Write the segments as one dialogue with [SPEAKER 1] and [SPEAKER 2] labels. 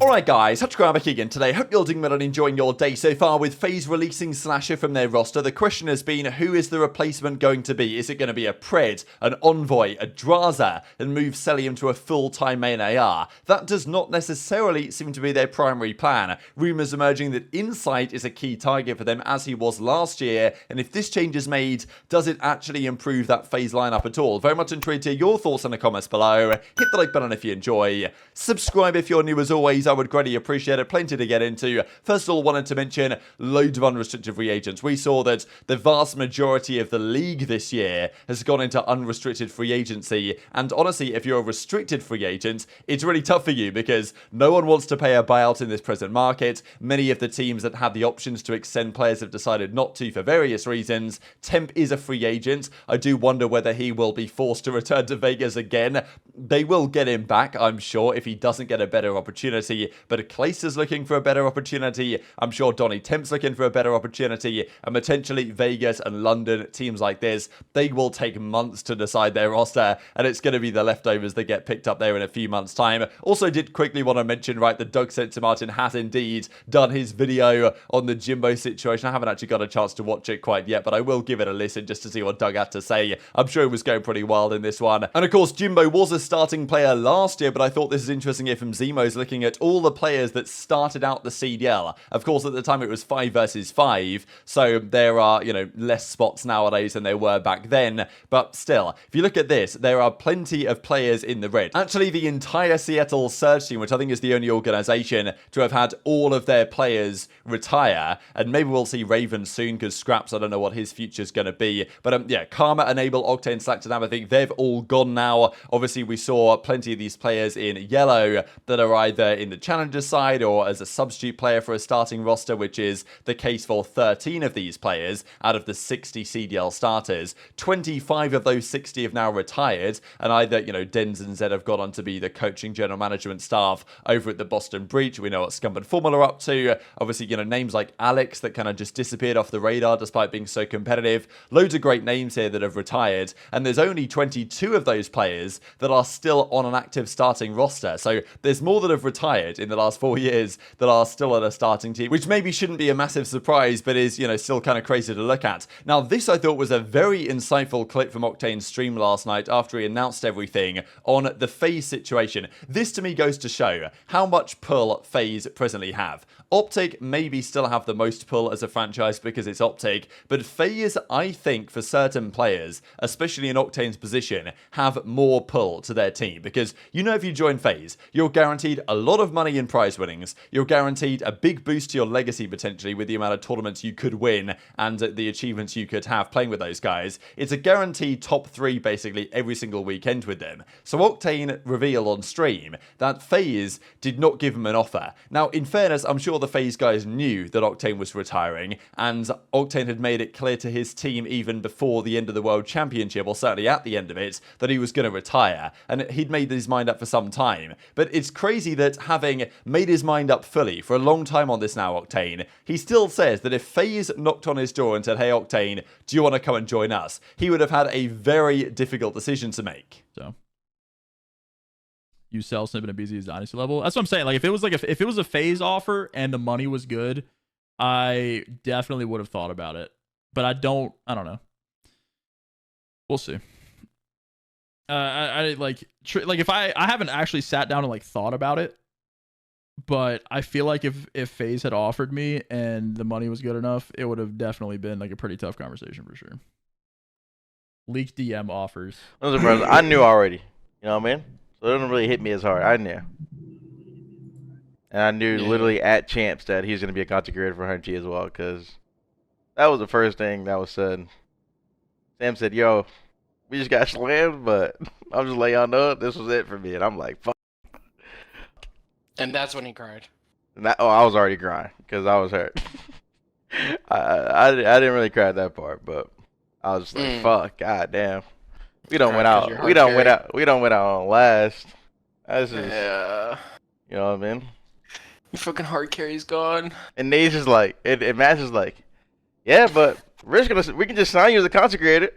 [SPEAKER 1] Alright guys, TacticalRab back again today. Hope you're doing well and enjoying your day so far with FaZe releasing SlasheR from their roster. The question has been, who is the replacement going to be? Is it going to be a Pred, an Envoy, a Drazah, and move Cellium to a full-time main AR? That does not necessarily seem to be their primary plan. Rumours emerging that Insight is a key target for them as he was last year, and if this change is made, does it actually improve that FaZe lineup at all? Very much intrigued to hear your thoughts in the comments below. Hit the like button if you enjoy. Subscribe if you're new as always. I would greatly appreciate it. Plenty to get into. First of all, wanted to mention loads of unrestricted free agents. We saw that the vast majority of the league this year has gone into unrestricted free agency. And honestly, if you're a restricted free agent, it's really tough for you because no one wants to pay a buyout in this present market. Many of the teams that had the options to extend players have decided not to for various reasons. Temp is a free agent. I do wonder whether he will be forced to return to Vegas again. They will get him back, I'm sure, if he doesn't get a better opportunity. But Clayster's looking for a better opportunity. I'm sure Donnie Temp's looking for a better opportunity. And potentially Vegas and London, teams like this, they will take months to decide their roster. And it's going to be the leftovers that get picked up there in a few months' time. Also did quickly want to mention, right, that Doug Martin has indeed done his video on the Jimbo situation. I haven't actually got a chance to watch it quite yet, but I will give it a listen just to see what Doug had to say. I'm sure he was going pretty wild in this one. And of course, Jimbo was a starting player last year, but I thought this is interesting here from Zemo's looking at all the players that started out the CDL. Of course, at the time it was 5 versus 5, so there are, less spots nowadays than there were back then, but still, if you look at this, there are plenty of players in the red. Actually, the entire Seattle Surge team, which I think is the only organization to have had all of their players retire, and maybe we'll see Raven soon, because Scraps, I don't know what his future's going to be, but yeah, Karma, Enable, Octane, Slacked, and I think they've all gone now. Obviously, we saw plenty of these players in yellow that are either in the Challenger side or as a substitute player for a starting roster, which is the case for 13 of these players out of the 60 CDL starters. 25 of those 60 have now retired, and either, Denz and Zed have gone on to be the coaching general management staff over at the Boston Breach. We know what Scump and Formula are up to. Obviously, names like Alex that kind of just disappeared off the radar despite being so competitive. Loads of great names here that have retired, and there's only 22 of those players that are still on an active starting roster. So there's more that have retired in the last 4 years that are still on a starting team, which maybe shouldn't be a massive surprise, but is, still kind of crazy to look at. Now, this I thought was a very insightful clip from Octane's stream last night after he announced everything on the FaZe situation. This to me goes to show how much pull FaZe presently have. OpTic maybe still have the most pull as a franchise because it's OpTic, but FaZe, I think, for certain players, especially in Octane's position, have more pull to their team. Because, if you join FaZe, you're guaranteed a lot of money in prize winnings, you're guaranteed a big boost to your legacy potentially with the amount of tournaments you could win and the achievements you could have playing with those guys. It's a guaranteed top 3 basically every single weekend with them. So Octane revealed on stream that FaZe did not give him an offer. Now, in fairness, I'm sure the FaZe guys knew that Octane was retiring, and Octane had made it clear to his team even before the end of the World Championship, or certainly at the end of it, that he was going to retire, and he'd made his mind up for some time. But it's crazy that having made his mind up fully for a long time on this now, Octane, he still says that if FaZe knocked on his door and said, "Hey Octane, do you want to come and join us?" he would have had a very difficult decision to make.
[SPEAKER 2] So you sell Simp and aBeZy as dynasty level. That's what I'm saying. Like if it was a FaZe offer and the money was good, I definitely would have thought about it. But I don't know. We'll see. If I haven't actually sat down and thought about it, but I feel like if FaZe had offered me and the money was good enough, it would have definitely been a pretty tough conversation for sure. Leaked DM offers.
[SPEAKER 3] I knew already. You know what I mean? So it didn't really hit me as hard. I knew. And I knew literally at Champs that he was going to be a content creator for 100G as well, because that was the first thing that was said. Sam said, "Yo, we just got slammed, but I'm just letting y'all know this was it for me." And I'm like, fuck.
[SPEAKER 4] And that's when he cried.
[SPEAKER 3] And I was already crying because I was hurt. I didn't really cry at that part, but I was just like, fuck, god damn. We don't went out on last. That's just, you know what I mean?
[SPEAKER 4] Your fucking hard carry's gone.
[SPEAKER 3] And Nate's just like, and Matt's just like, yeah, but we can just sign you as a content creator.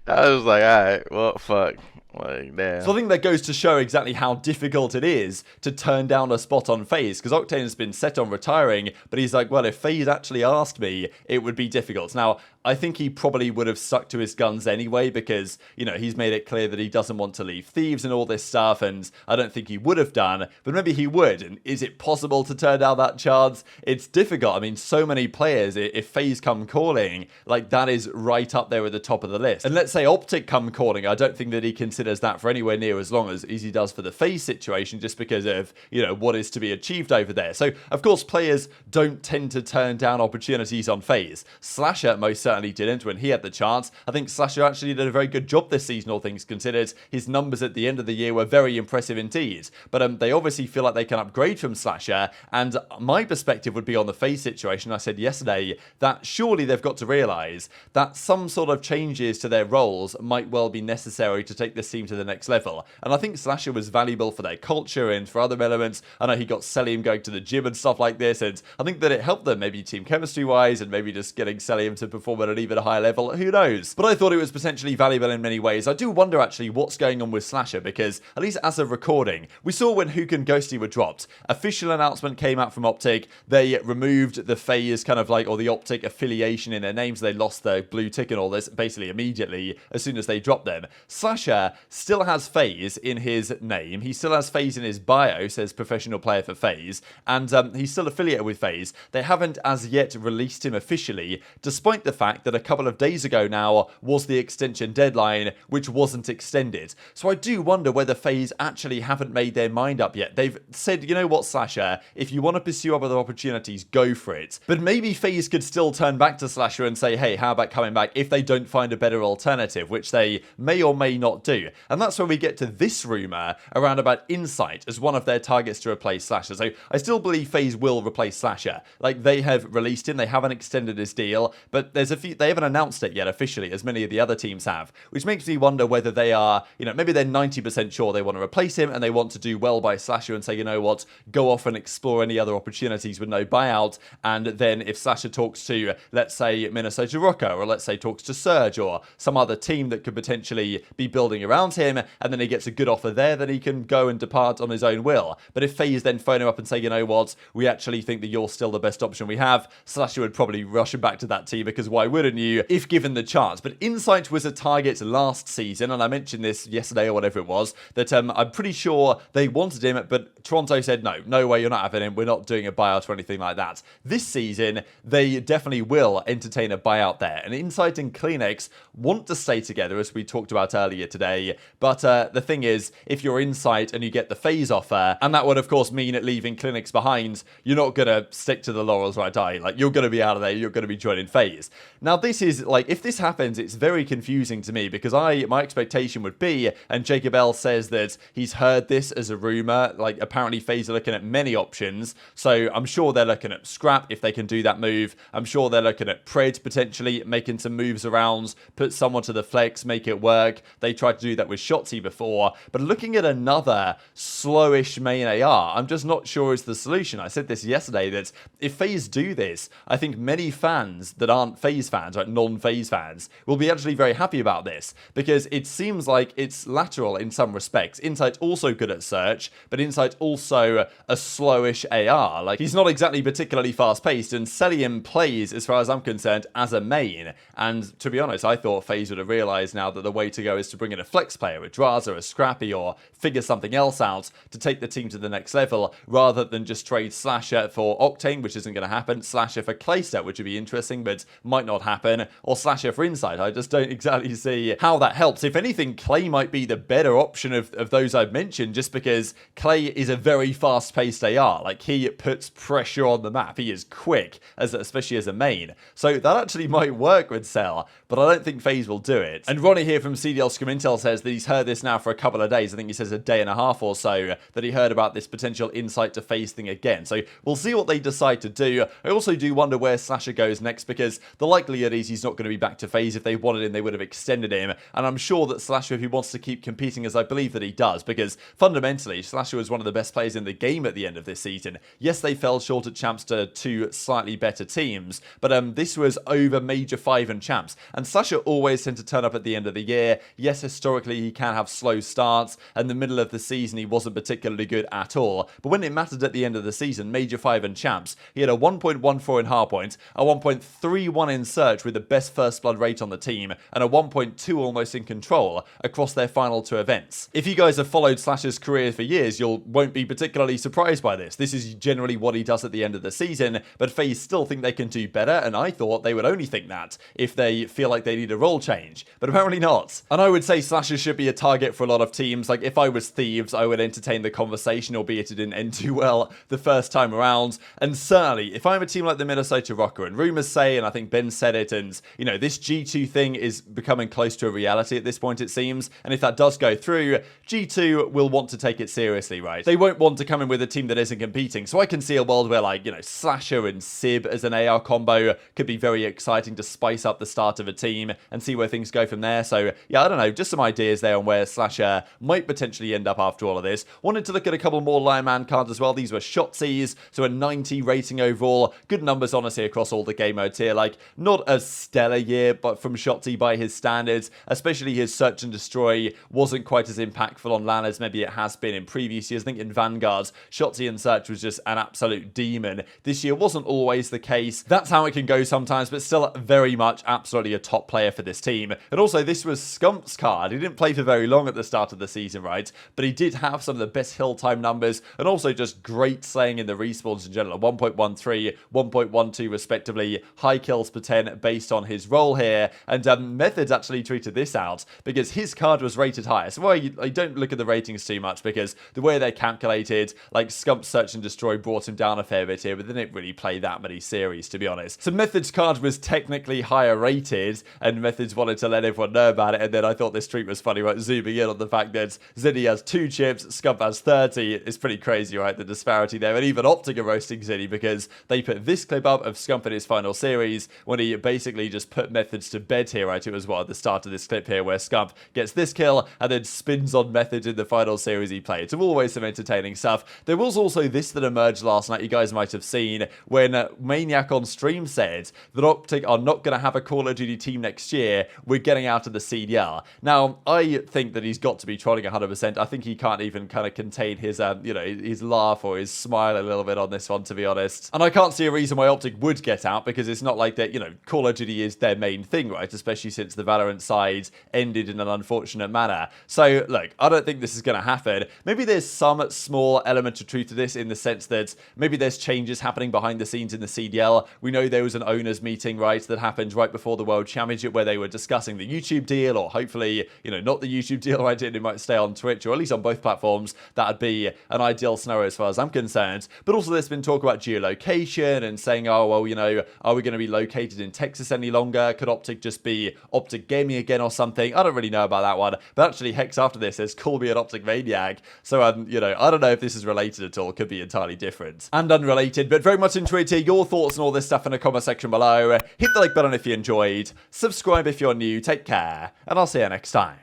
[SPEAKER 3] I was like, all right, well, fuck. Like, damn.
[SPEAKER 1] So I think that goes to show exactly how difficult it is to turn down a spot on FaZe, because Octane has been set on retiring, but he's like, well, if FaZe actually asked me, it would be difficult. Now, I think he probably would have stuck to his guns anyway, because, you know, he's made it clear that he doesn't want to leave Thieves and all this stuff, and I don't think he would have done, but maybe he would. And is it possible to turn down that chance? It's difficult. I mean, so many players, if FaZe come calling, like, that is right up there at the top of the list. And let's say OpTic come calling, I don't think that he considers that for anywhere near as long as he does for the FaZe situation, just because of, you know, what is to be achieved over there. So, of course, players don't tend to turn down opportunities on FaZe. SlasheR most certainly didn't when he had the chance. I think SlasheR actually did a very good job this season, all things considered. His numbers at the end of the year were very impressive indeed. But they obviously feel like they can upgrade from SlasheR, and my perspective would be on the FaZe situation. I said yesterday that surely they've got to realise that some sort of changes to their roles might well be necessary to take this team to the next level. And I think SlasheR was valuable for their culture and for other elements. I know he got Cellium going to the gym and stuff like this, and I think that it helped them, maybe team chemistry wise, and maybe just getting Cellium to perform at an even higher level. Who knows? But I thought it was potentially valuable in many ways. I do wonder actually what's going on with SlasheR, because at least as of recording, we saw when Huke and Ghosty were dropped, official announcement came out from OpTic. They removed the FaZe kind of like, or the OpTic affiliation in their names. They lost their blue tick and all this basically immediately as soon as they dropped them. SlasheR still has FaZe in his name. He still has FaZe in his bio, says professional player for FaZe, and he's still affiliated with FaZe. They haven't as yet released him officially, despite the fact that a couple of days ago now was the extension deadline, which wasn't extended. So I do wonder whether FaZe actually haven't made their mind up yet. They've said, you know what, SlasheR, if you want to pursue other opportunities, go for it. But maybe FaZe could still turn back to SlasheR and say, hey, how about coming back if they don't find a better alternative, which they may or may not do. And that's when we get to this rumour around about Insight as one of their targets to replace SlasheR. So I still believe FaZe will replace SlasheR. Like, they have released him, they haven't extended his deal, but there's a few, they haven't announced it yet officially, as many of the other teams have, which makes me wonder whether they are, you know, maybe they're 90% sure they want to replace him and they want to do well by SlasheR and say, you know what, go off and explore any other opportunities with no buyout. And then if SlasheR talks to, let's say, Minnesota Rokkr, or let's say talks to Surge or some other team that could potentially be building around him, and then he gets a good offer there, then he can go and depart on his own will. But if FaZe then phone him up and say, you know what, we actually think that you're still the best option we have, SlasheR would probably rush him back to that team, because why wouldn't you if given the chance? But Insight was a target last season, and I mentioned this yesterday or whatever it was, that I'm pretty sure they wanted him, but Toronto said, no way, you're not having him, we're not doing a buyout or anything like that. This season, they definitely will entertain a buyout there, and Insight and CleanX want to stay together, as we talked about earlier today, but the thing is, if you're Insight and you get the FaZe offer, and that would of course mean leaving CleanX behind, you're not going to stick to the laurels, right? Like, you're going to be out of there, you're going to be joining FaZe. Now this is, like, if this happens, it's very confusing to me, because my expectation would be, and Jacob L says that he's heard this as a rumour, like apparently FaZe are looking at many options, so I'm sure they're looking at Scrap if they can do that move. I'm sure they're looking at Pred potentially making some moves around, put someone to the flex, make it work. They tried to do that with Shotzzy before, but looking at another slowish main AR, I'm just not sure is the solution. I said this yesterday, that if FaZe do this, I think many fans that aren't FaZe fans, like non-FaZe fans, will be actually very happy about this, because it seems like it's lateral in some respects. Insight also good at search, but Insight also a slowish AR. Like, he's not exactly particularly fast-paced, and Cellium plays, as far as I'm concerned, as a main. And to be honest, I thought FaZe would have realised now that the way to go is to bring in a flex player, a Drazah, a Scrappy, or figure something else out to take the team to the next level, rather than just trade SlasheR for Octane, which isn't going to happen, SlasheR for Clayset, which would be interesting, but might not happen, or SlasheR for Insight. I just don't exactly see how that helps. If anything, Clay might be the better option of those I've mentioned, just because Clay is a very fast-paced AR. Like, he puts pressure on the map. He is quick, especially as a main. So that actually might work with Cell, but I don't think FaZe will do it. And Ronnie here from CDL Scum Intel says that he's heard this now for a couple of days. I think he says a day and a half or so that he heard about this potential Insight to FaZe thing again. So we'll see what they decide to do. I also do wonder where SlasheR goes next, because the likelihood is he's not going to be back to FaZe. If they wanted him, they would have extended him. And I'm sure that SlasheR, if he wants to keep competing, as I believe that he does, because fundamentally, SlasheR was one of the best players in the game at the end of this season. Yes, they fell short at champs to two slightly better teams, but this was over Major 5 and champs. and SlasheR always tend to turn up at the end of the year. Yes, historically he can have slow starts, and the middle of the season he wasn't particularly good at all, but when it mattered at the end of the season, Major 5 and Champs, he had a 1.14 in hardpoint, a 1.31 in search with the best first blood rate on the team, and a 1.2 almost in control across their final 2 events. If you guys have followed SlasheR's career for years, you won't be particularly surprised by this. This is generally what he does at the end of the season, but FaZe still think they can do better, and I thought they would only think that if they feel like they need a role change, but apparently not. And I would say SlasheR should be a target for a lot of teams. Like, if I was Thieves, I would entertain the conversation, albeit it didn't end too well the first time around. And certainly, if I'm a team like the Minnesota Rokkr, and rumors say, and I think Ben said it, and, you know, this G2 thing is becoming close to a reality at this point, it seems, and if that does go through, G2 will want to take it seriously, right? They won't want to come in with a team that isn't competing, so I can see a world where, like, you know, SlasheR and Sib as an AR combo could be very exciting to spice up the start of a team and see where things go from there. So, yeah, I don't know, just some ideas there on where SlasheR might potentially end up after all of this. Wanted to look at a couple more Lion Man cards as well. These were Shotzzy's, so a 90 rating overall. Good numbers, honestly, across all the game modes here. Like, not a stellar year, but from Shotzzy by his standards, especially his Search and Destroy wasn't quite as impactful on LAN as maybe it has been in previous years. I think in Vanguard, Shotzzy and Search was just an absolute demon. This year wasn't always the case. That's how it can go sometimes, but still very much absolutely a top player for this team. And also, this was Scump's card. He didn't play for very long at the start of the season, right? But he did have some of the best hill time numbers, and also just great slaying in the respawns in general. 1.13, 1.12 respectively, high kills per 10 based on his role here. And Methodz actually tweeted this out because his card was rated higher. So I don't look at the ratings too much because the way they're calculated, like Scump's Search and Destroy brought him down a fair bit here, but they didn't really play that many series, to be honest. So Methodz' card was technically higher rated, and Methodz wanted to let everyone know about it, and then I thought this tweet was funny, right? Zooming in on the fact that Zinni has 2 chips, Scump has 30. It's pretty crazy, right? The disparity there. And even OpTic are roasting Zinni because they put this clip up of Scump in his final series when he basically just put Methodz to bed here, right? It was what, at the start of this clip here where Scump gets this kill and then spins on Methodz in the final series he played. So always some entertaining stuff. There was also this that emerged last night, you guys might have seen, when Maniac on stream said that OpTic are not going to have a Call of Duty team next year. We're getting out of the CDL. Now, I think that he's got to be trolling 100%. I think he can't even kind of contain his, you know, his laugh or his smile a little bit on this one, to be honest. And I can't see a reason why OpTic would get out, because it's not like that, you know, Call of Duty is their main thing, right? Especially since the Valorant side ended in an unfortunate manner. So, look, I don't think this is going to happen. Maybe there's some small element of truth to this in the sense that maybe there's changes happening behind the scenes in the CDL. We know there was an owners meeting, right, that happened right before the World Championship where they were discussing the YouTube deal, or hopefully, you know, not the YouTube deal, right? It might stay on Twitch or at least on both platforms. That'd be an ideal scenario as far as I'm concerned. But also there's been talk about geolocation and saying, oh, well, you know, are we going to be located in Texas any longer? Could OpTic just be OpTic Gaming again or something? I don't really know about that one. But actually, Hex after this says, call me an OpTic Maniac. So, you know, I don't know if this is related at all. Could be entirely different and unrelated, but very much enjoyed to hear your thoughts and all this stuff in the comment section below. Hit the like button if you enjoyed. Subscribe if you're new. Take care, and I'll see you next time.